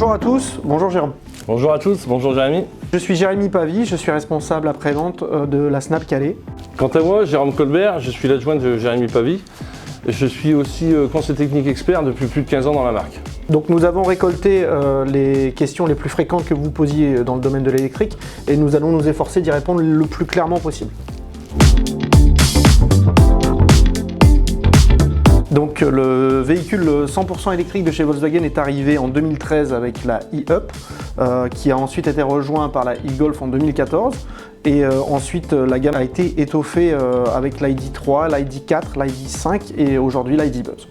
Bonjour à tous, bonjour Jérôme. Bonjour à tous, bonjour Jérémy. Je suis Jérémy Pavie, je suis responsable après-vente de la Snap Calais. Quant à moi, Jérôme Colbert, je suis l'adjoint de Jérémy Pavie. Je suis aussi conseiller technique expert depuis plus de 15 ans dans la marque. Donc nous avons récolté les questions les plus fréquentes que vous posiez dans le domaine de l'électrique et nous allons nous efforcer d'y répondre le plus clairement possible. Donc le véhicule 100% électrique de chez Volkswagen est arrivé en 2013 avec la e-Up, qui a ensuite été rejoint par la e-Golf en 2014. Et ensuite la gamme a été étoffée avec l'ID3, l'ID4, l'ID5 et aujourd'hui l'ID Buzz.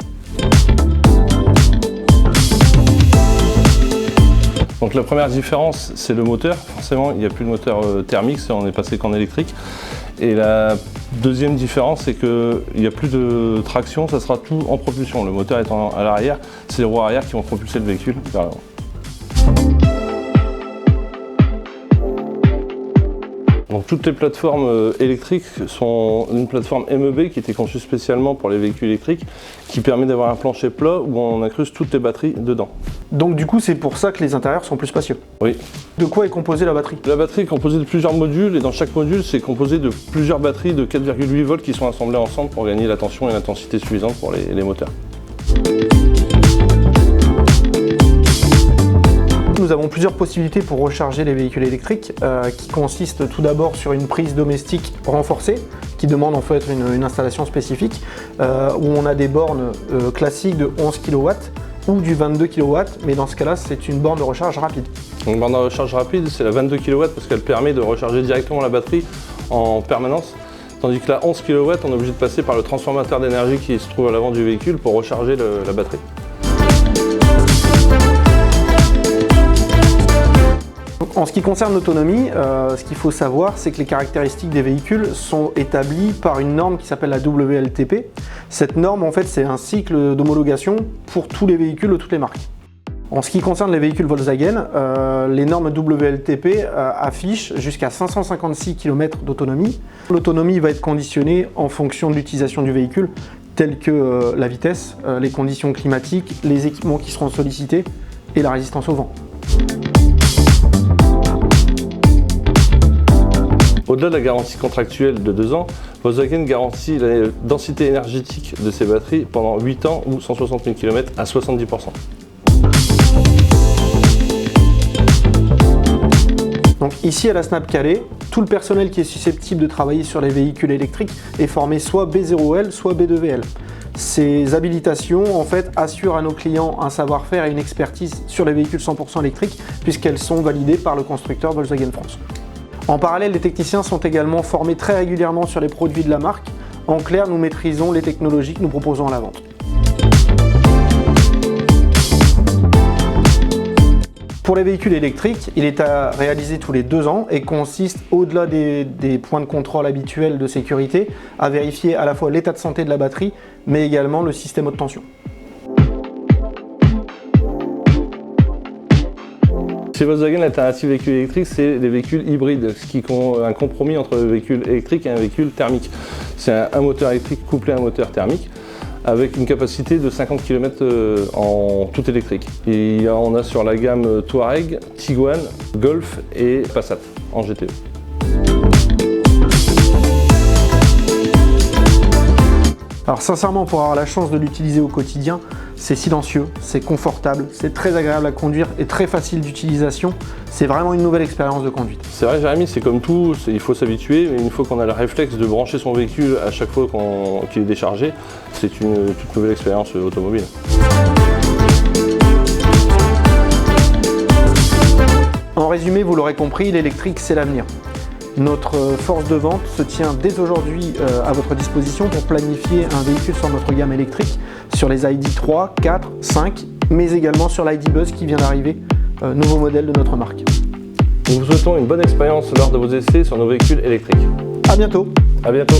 Donc la première différence, c'est le moteur. Forcément, il n'y a plus de moteur thermique, on est passé qu'en électrique. Et la deuxième différence, c'est qu'il n'y a plus de traction, ça sera tout en propulsion. Le moteur étant à l'arrière, c'est les roues arrière qui vont propulser le véhicule vers l'avant. Donc toutes les plateformes électriques sont une plateforme MEB qui était conçue spécialement pour les véhicules électriques, qui permet d'avoir un plancher plat où on incruste toutes les batteries dedans. Donc du coup c'est pour ça que les intérieurs sont plus spacieux. Oui. De quoi est composée la batterie? La batterie est composée de plusieurs modules et dans chaque module c'est composé de plusieurs batteries de 4,8 volts qui sont assemblées ensemble pour gagner la tension et l'intensité suffisante pour les moteurs. Nous avons plusieurs possibilités pour recharger les véhicules électriques qui consistent tout d'abord sur une prise domestique renforcée qui demande en fait une installation spécifique où on a des bornes classiques de 11 kW ou du 22 kW, mais dans ce cas-là c'est une borne de recharge rapide. Une borne de recharge rapide, c'est la 22 kW parce qu'elle permet de recharger directement la batterie en permanence, tandis que la 11 kW on est obligé de passer par le transformateur d'énergie qui se trouve à l'avant du véhicule pour recharger la batterie. En ce qui concerne l'autonomie, ce qu'il faut savoir, c'est que les caractéristiques des véhicules sont établies par une norme qui s'appelle la WLTP. Cette norme, en fait, c'est un cycle d'homologation pour tous les véhicules de toutes les marques. En ce qui concerne les véhicules Volkswagen, les normes WLTP affichent jusqu'à 556 km d'autonomie. L'autonomie va être conditionnée en fonction de l'utilisation du véhicule, telles que la vitesse, les conditions climatiques, les équipements qui seront sollicités et la résistance au vent. Au-delà de la garantie contractuelle de 2 ans, Volkswagen garantit la densité énergétique de ses batteries pendant 8 ans ou 160 000 km à 70%. Donc ici à la Snap Calais, tout le personnel qui est susceptible de travailler sur les véhicules électriques est formé soit B0L, soit B2VL. Ces habilitations en fait assurent à nos clients un savoir-faire et une expertise sur les véhicules 100% électriques puisqu'elles sont validées par le constructeur Volkswagen France. En parallèle, les techniciens sont également formés très régulièrement sur les produits de la marque. En clair, nous maîtrisons les technologies que nous proposons à la vente. Pour les véhicules électriques, il est à réaliser tous les 2 ans et consiste, au-delà des points de contrôle habituels de sécurité, à vérifier à la fois l'état de santé de la batterie, mais également le système haute tension. Chez Volkswagen, l'alternative véhicule électrique, c'est les véhicules hybrides, ce qui est un compromis entre le véhicule électrique et un véhicule thermique. C'est un moteur électrique couplé à un moteur thermique avec une capacité de 50 km en tout électrique. Et on a sur la gamme Touareg, Tiguan, Golf et Passat en GTE. Alors sincèrement, pour avoir la chance de l'utiliser au quotidien, c'est silencieux, c'est confortable, c'est très agréable à conduire et très facile d'utilisation. C'est vraiment une nouvelle expérience de conduite. C'est vrai Jérémy, c'est comme tout, il faut s'habituer, mais une fois qu'on a le réflexe de brancher son véhicule à chaque fois qu'il est déchargé, c'est une toute nouvelle expérience automobile. En résumé, vous l'aurez compris, l'électrique c'est l'avenir. Notre force de vente se tient dès aujourd'hui à votre disposition pour planifier un véhicule sur notre gamme électrique, sur les ID3, 4, 5, mais également sur l'ID Buzz qui vient d'arriver, nouveau modèle de notre marque. Nous vous souhaitons une bonne expérience lors de vos essais sur nos véhicules électriques. À bientôt. À bientôt.